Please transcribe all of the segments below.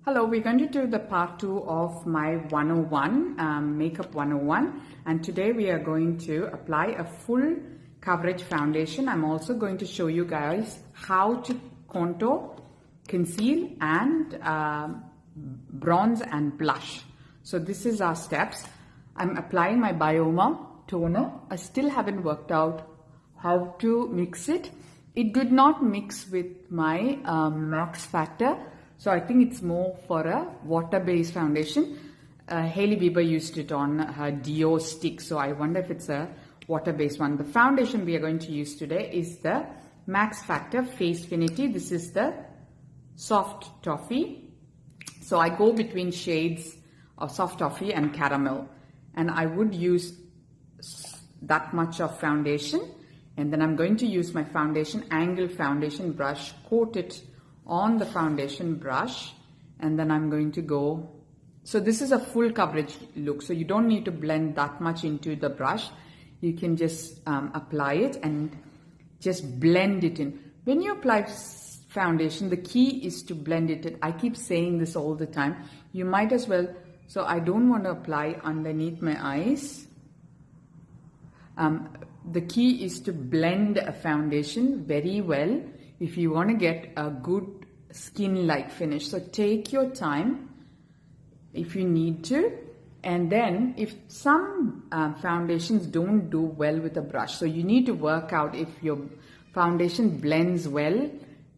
Hello, we're going to do the part 2 of my 101, Makeup 101, and today we are going to apply a full coverage foundation. I'm also going to show you guys how to contour, conceal and bronze and blush. So this is our steps. I'm applying my Bioma toner. I still haven't worked out how to mix it. It did not mix with my Max Factor. So I think it's more for a water-based foundation. Hailey Bieber used it on her Dio stick. So I wonder if it's a water-based one. The foundation we are going to use today is the Max Factor Facefinity. This is the Soft Toffee. So I go between shades of Soft Toffee and Caramel. And I would use that much of foundation. And then I'm going to use my foundation, angle foundation brush, coat it on the foundation brush, and then I'm going to go. So this is a full coverage look, so you don't need to blend that much into the brush. You can just apply it and just blend it in. When you apply foundation, the key is to blend it in. I keep saying this all the time. You might as well, so I don't want to apply underneath my eyes. The key is to blend a foundation very well if you want to get a good skin-like finish. So take your time if you need to. And then if some foundations don't do well with a brush, so you need to work out if your foundation blends well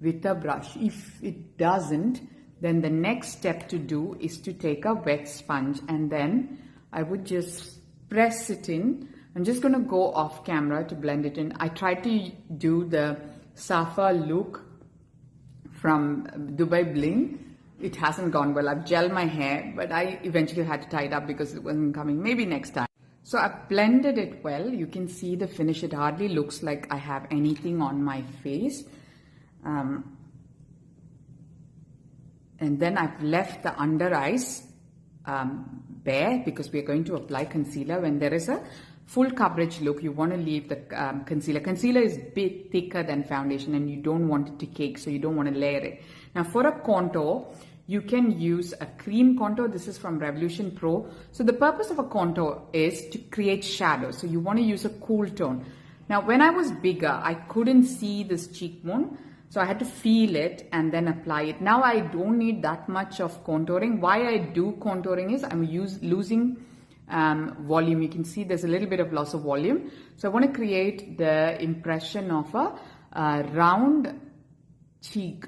with a brush. If it doesn't, then the next step to do is to take a wet sponge, and then I would just press it in. I'm just going to go off camera to blend it in. I tried to do the Safa look from Dubai Bling. It hasn't gone well. I've gelled my hair, but I eventually had to tie it up because it wasn't coming. Maybe next time. So I've blended it well. You can see the finish. It hardly looks like I have anything on my face. And then I've left the under eyes bare because we're going to apply concealer. When there is a full coverage look, you want to leave the concealer. Concealer is a bit thicker than foundation and you don't want it to cake, so you don't want to layer it. Now for a contour, you can use a cream contour. This is from Revolution Pro. So the purpose of a contour is to create shadow. So you want to use a cool tone. Now when I was bigger, I couldn't see this cheekbone. So I had to feel it and then apply it. Now I don't need that much of contouring. Why I do contouring is I'm losing volume. You can see there's a little bit of loss of volume. So I want to create the impression of a round cheek.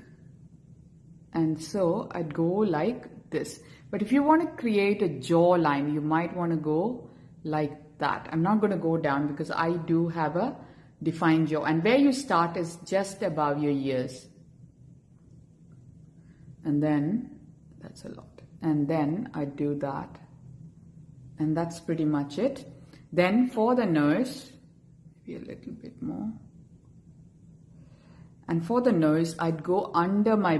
And so I'd go like this. But if you want to create a jawline, you might want to go like that. I'm not going to go down because I do have a defined jaw. And where you start is just above your ears. And then, that's a lot. And then I do that. And that's pretty much it. Then for the nose, maybe a little bit more. And for the nose, I'd go under my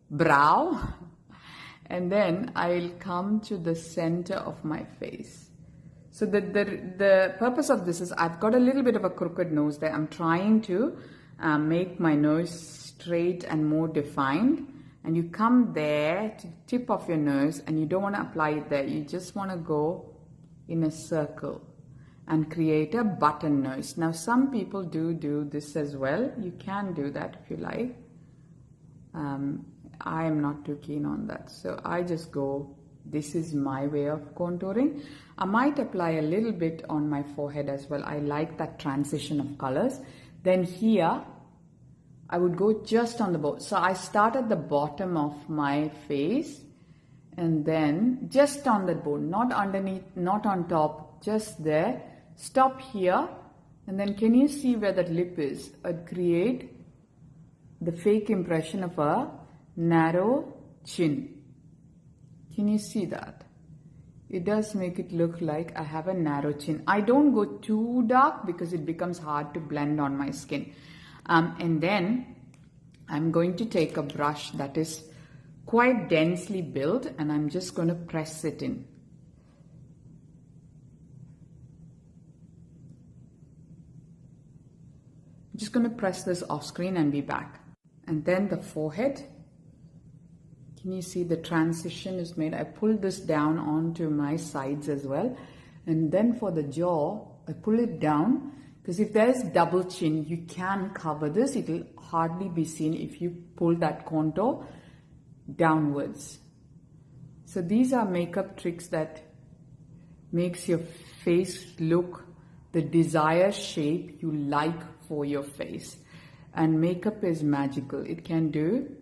brow. And then I'll come to the center of my face. So the purpose of this is I've got a little bit of a crooked nose there. I'm trying to make my nose straight and more defined. And you come there to the tip of your nose and you don't want to apply it there. You just want to go in a circle and create a button nose. Now some people do this as well. You can do that if you like. I am not too keen on that. So I just go, this is my way of contouring. I might apply a little bit on my forehead as well. I like that transition of colors. Then here, I would go just on the bottom. So I start at the bottom of my face and then just on the bone, not underneath, not on top, just there. Stop here and then can you see where that lip is? I'd create the fake impression of a narrow chin. Can you see that? It does make it look like I have a narrow chin. I don't go too dark because it becomes hard to blend on my skin. And then I'm going to take a brush that is quite densely built and I'm just going to press it in. I'm just going to press this off screen and be back. And then the forehead. Can you see the transition is made? I pull this down onto my sides as well. And then for the jaw, I pull it down, because if there's double chin, you can cover this. It will hardly be seen if you pull that contour downwards. So these are makeup tricks that makes your face look the desired shape you like for your face. And makeup is magical. It can do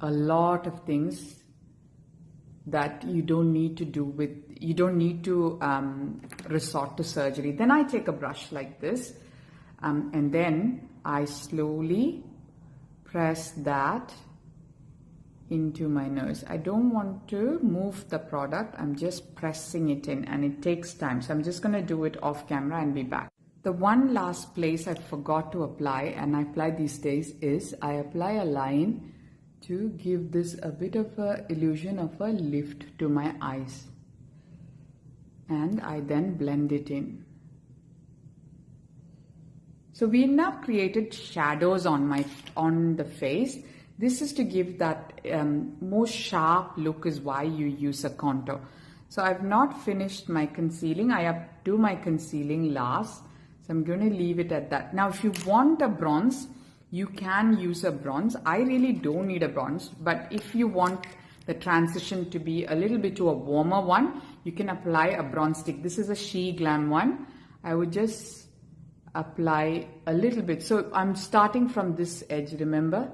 a lot of things that you don't need to do with, you don't need to resort to surgery. Then I take a brush like this, and then I slowly press that into my nose. I don't want to move the product, I'm just pressing it in, and it takes time. So I'm just going to do it off camera and be back. The one last place I forgot to apply, and I apply these days, is I apply a line to give this a bit of a illusion of a lift to my eyes, and I then blend it in. So we've now created shadows on the face. This is to give that more sharp look, is why you use a contour. So I've not finished my concealing. I do my concealing last, so I'm going to leave it at that. Now if you want a bronze, you can use a bronze. I really don't need a bronze, but if you want the transition to be a little bit to a warmer one, you can apply a bronze stick. This is a She Glam one. I would just apply a little bit. So I'm starting from this edge, remember?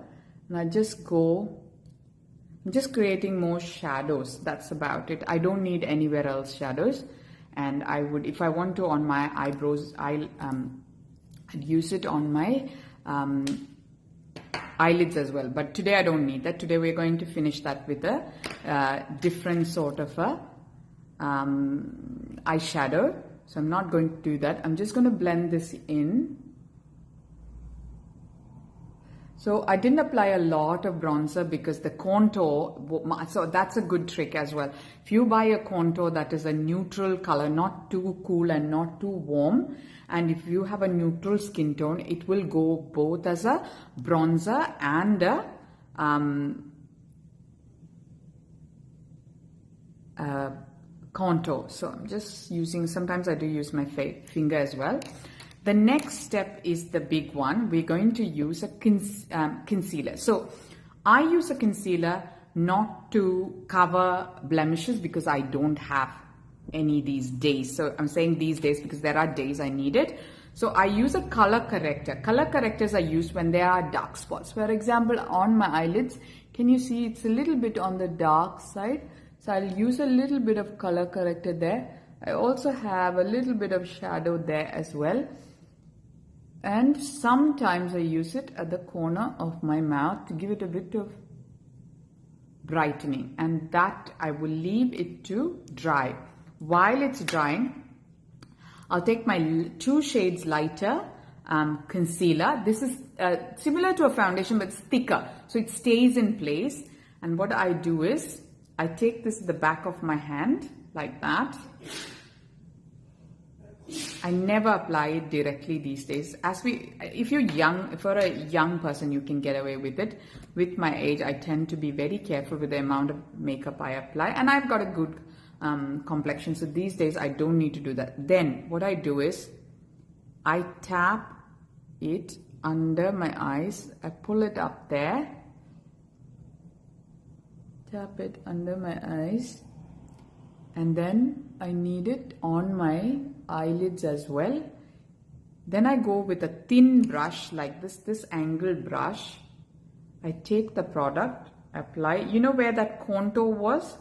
And I just go, I'm just creating more shadows. That's about it. I don't need anywhere else shadows. And I would, if I want to on my eyebrows, I'd use it on my eyelids as well, but today I don't need that. Today we're going to finish that with a different sort of a eyeshadow, so I'm not going to do that. I'm just going to blend this in. So I didn't apply a lot of bronzer because the contour, so that's a good trick as well. If you buy a contour that is a neutral color, not too cool and not too warm, and if you have a neutral skin tone, it will go both as a bronzer and a contour. So I'm just using, sometimes I do use my finger as well. The next step is the big one. We're going to use a concealer. So I use a concealer not to cover blemishes because I don't have any these days. So I'm saying these days because there are days I need it. So I use a color corrector. Color correctors are used when there are dark spots. For example, on my eyelids, can you see it's a little bit on the dark side? So I'll use a little bit of color corrector there. I also have a little bit of shadow there as well. And sometimes I use it at the corner of my mouth to give it a bit of brightening. And that I will leave it to dry. While it's drying, I'll take my 2 shades lighter concealer. This is similar to a foundation but it's thicker, so it stays in place. And what I do is, I take this at the back of my hand like that. I never apply it directly these days. If you're young, if you're a young person, you can get away with it. With my age, I tend to be very careful with the amount of makeup I apply, and I've got a good complexion, so these days I don't need to do that. Then what I do is, I tap it under my eyes. I pull it up there, tap it under my eyes, and then I need it on my eyelids as well. Then I go with a thin brush like this angled brush. I take the product, apply. You know where that contour was?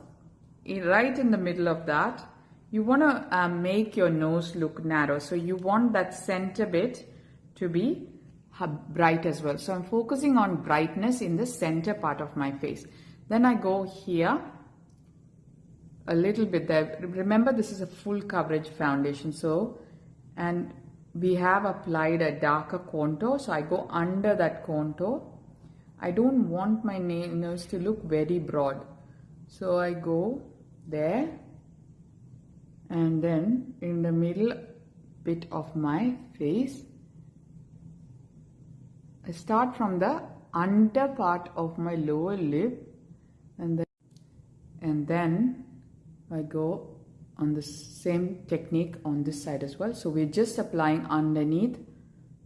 Right in the middle of that. You want to make your nose look narrow, so you want that center bit to be bright as well. So I'm focusing on brightness in the center part of my face. Then I go here a little bit there. Remember, this is a full coverage foundation, so, and we have applied a darker contour, so I go under that contour. I don't want my nose to look very broad, so I go there, and then in the middle bit of my face, I start from the under part of my lower lip and then I go on the same technique on this side as well. So we're just applying underneath.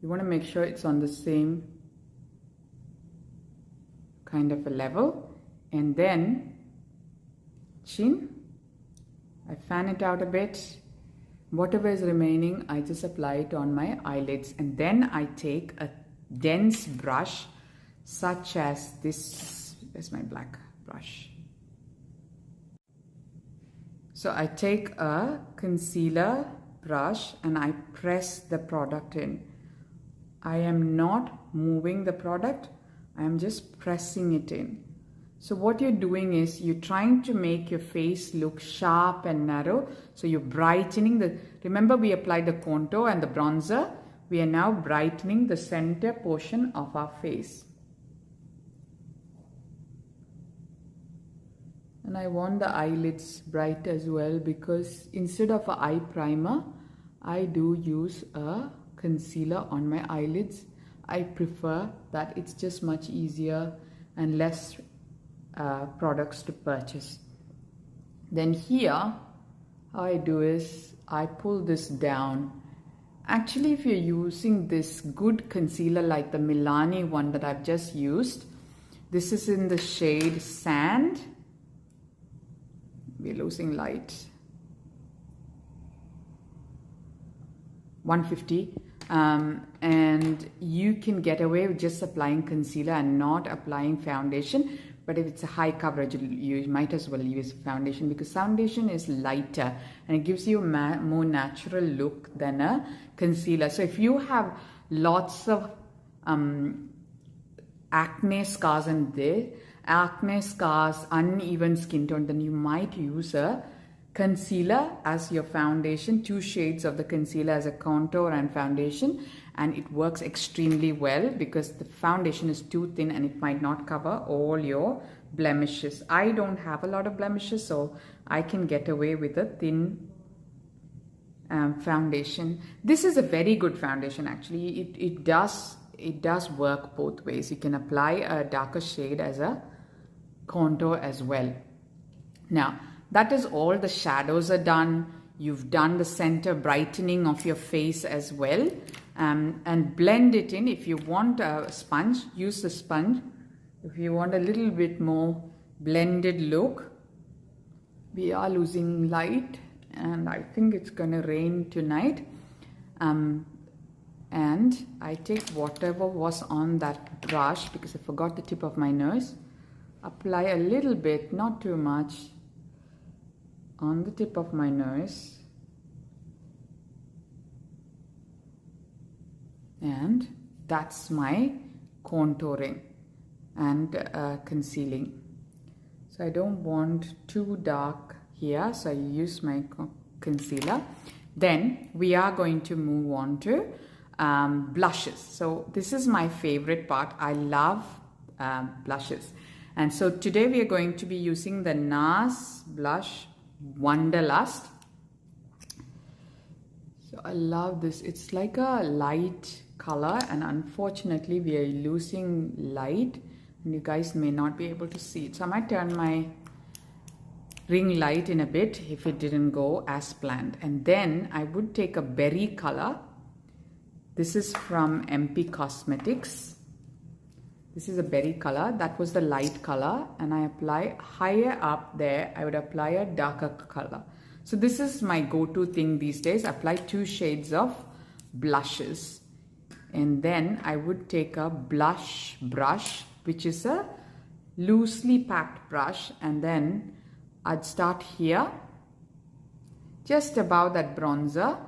You want to make sure it's on the same kind of a level, and then chin, I fan it out a bit. Whatever is remaining, I just apply it on my eyelids, and then I take a dense brush such as this. Where's my black brush? So I take a concealer brush and I press the product in. I am not moving the product, I am just pressing it in. So what you're doing is you're trying to make your face look sharp and narrow. So you're brightening the, remember we applied the contour and the bronzer. We are now brightening the center portion of our face. And I want the eyelids bright as well, because instead of an eye primer, I do use a concealer on my eyelids. I prefer that. It's just much easier and less products to purchase. Then here, how I do is I pull this down. Actually, if you're using this good concealer like the Milani one that I've just used, this is in the shade Sand. We're losing light. 150. And you can get away with just applying concealer and not applying foundation. But if it's a high coverage, you might as well use foundation, because foundation is lighter and it gives you a more natural look than a concealer. So if you have lots of acne scars and uneven skin tone, then you might use a concealer as your foundation, 2 shades of the concealer as a contour and foundation, and it works extremely well because the foundation is too thin and it might not cover all your blemishes. I don't have a lot of blemishes, so I can get away with a thin foundation. This is a very good foundation actually. It does work both ways. You can apply a darker shade as a contour as well. Now that is all. The shadows are done. You've done the center brightening of your face as well, and blend it in. If you want a sponge, use the sponge. If you want a little bit more blended look, we are losing light and I think it's gonna rain tonight. And I take whatever was on that brush, because I forgot the tip of my nose, apply a little bit, not too much, on the tip of my nose, and that's my contouring and concealing. So I don't want too dark here, so I use my concealer. Then we are going to move on to blushes. So this is my favorite part. I love blushes, and so today we are going to be using the NARS blush Wanderlust. So I love this. It's like a light color, and unfortunately we are losing light and you guys may not be able to see it. So I might turn my ring light in a bit if it didn't go as planned. And then I would take a berry color. This is from MP Cosmetics. This is a berry color. That was the light color, and I apply higher up there. I would apply a darker color. So this is my go-to thing these days. Apply 2 shades of blushes, and then I would take a blush brush, which is a loosely packed brush, and then I'd start here, just above that bronzer.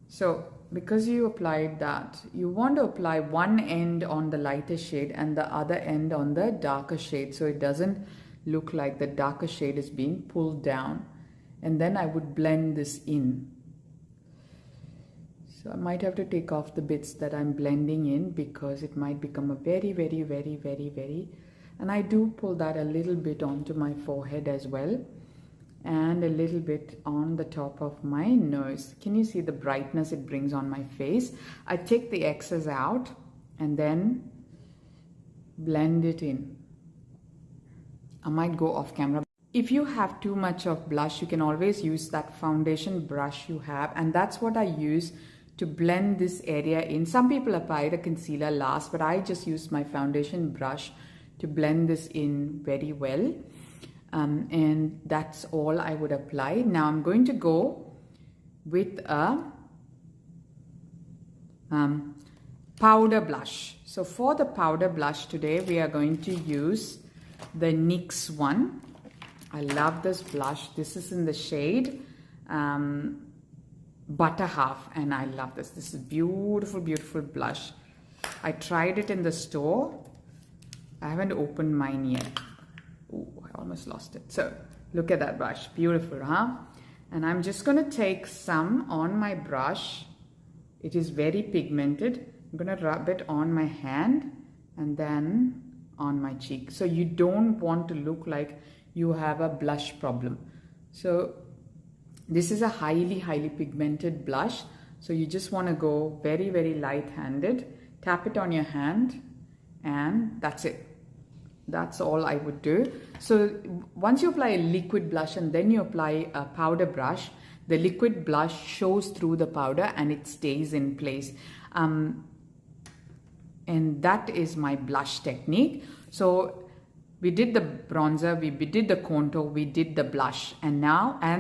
So because you applied that, you want to apply one end on the lighter shade and the other end on the darker shade, so it doesn't look like the darker shade is being pulled down. And then I would blend this in. So I might have to take off the bits that I'm blending in, because it might become a very, and I do pull that a little bit onto my forehead as well, and a little bit on the top of my nose. Can you see the brightness it brings on my face? I take the excess out and then blend it in. I might go off camera. If you have too much of blush, you can always use that foundation brush you have, and that's what I use to blend this area in. Some people apply the concealer last, but I just use my foundation brush to blend this in very well. And that's all I would apply. Now I'm going to go with a powder blush. So for the powder blush today, we are going to use the NYX one. I love this blush. This is in the shade Butter Half, and I love this. This is beautiful, beautiful blush. I tried it in the store. I haven't opened mine yet. Oh, I almost lost it. So look at that blush. Beautiful, huh? And I'm just going to take some on my brush. It is very pigmented. I'm going to rub it on my hand and then on my cheek. So you don't want to look like you have a blush problem. So this is a highly, highly pigmented blush. So you just want to go very, very light-handed. Tap it on your hand and that's it. That's all I would do. So once you apply a liquid blush and then you apply a powder brush, the liquid blush shows through the powder and it stays in place. And that is my blush technique. So we did the bronzer, we did the contour, we did the blush, and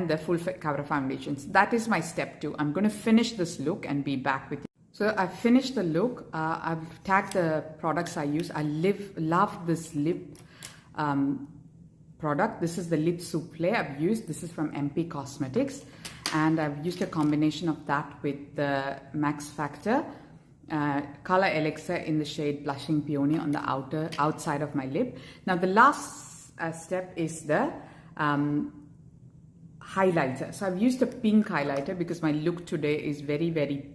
the full cover foundations. That is my step 2. I'm going to finish this look and be back with you. So I've finished the look. I've tagged the products I use. I love this lip product. This is the Lip Souffle I've used. This is from MP Cosmetics. And I've used a combination of that with the Max Factor Color Elixir in the shade Blushing Peony on the outside of my lip. Now the last step is the highlighter. So I've used a pink highlighter because my look today is very, very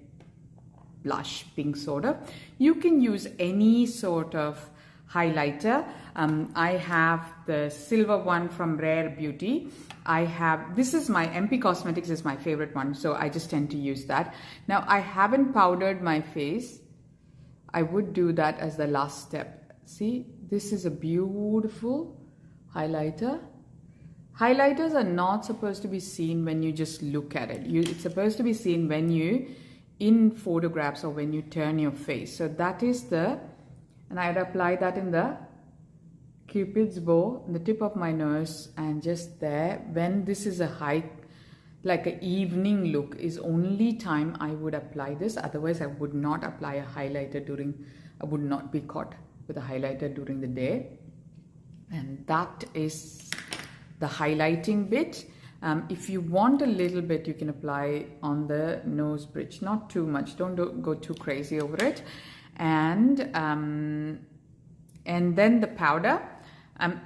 blush pink sort of. You can use any sort of highlighter. I have the silver one from Rare Beauty. This is my MP Cosmetics is my favorite one, so I just tend to use that. Now I haven't powdered my face. I would do that as the last step. See, this is a beautiful highlighter. Highlighters are not supposed to be seen when you just look at it. It's supposed to be seen when you in photographs or when you turn your face. So that is and I'd apply that in the Cupid's bow, the tip of my nose, and just there. When this is like an evening look is only time I would apply this. Otherwise I would not apply a highlighter I would not be caught with a highlighter during the day. And that is the highlighting bit. If you want a little bit, you can apply on the nose bridge, not too much. Don't go too crazy over it. And then the powder.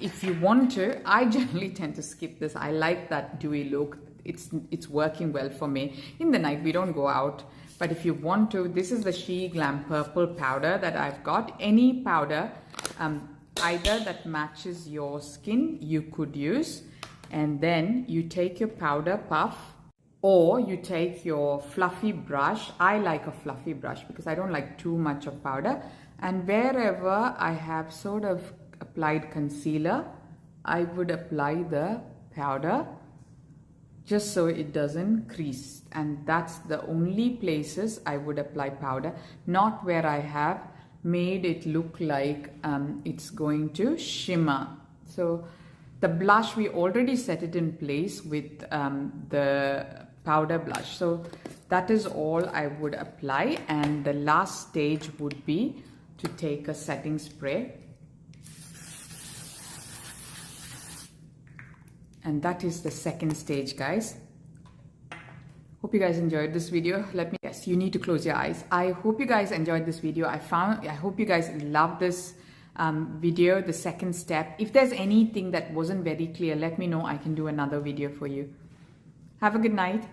If you want to, I generally tend to skip this. I like that dewy look. It's working well for me. In the night, we don't go out. But if you want to, this is the She Glam Purple powder that I've got. Any powder, either that matches your skin, you could use. And then you take your powder puff or you take your fluffy brush. I like a fluffy brush because I don't like too much of powder. And wherever I have sort of applied concealer, I would apply the powder just so it doesn't crease. And that's the only places I would apply powder, not where I have made it look like it's going to shimmer. So the blush, we already set it in place with the powder blush. So that is all I would apply. And the last stage would be to take a setting spray. And that is the second stage, guys. Hope you guys enjoyed this video. Yes, you need to close your eyes. I hope you guys enjoyed this video. I hope you guys love this video, the second step. If there's anything that wasn't very clear, let me know. I can do another video for you. Have a good night.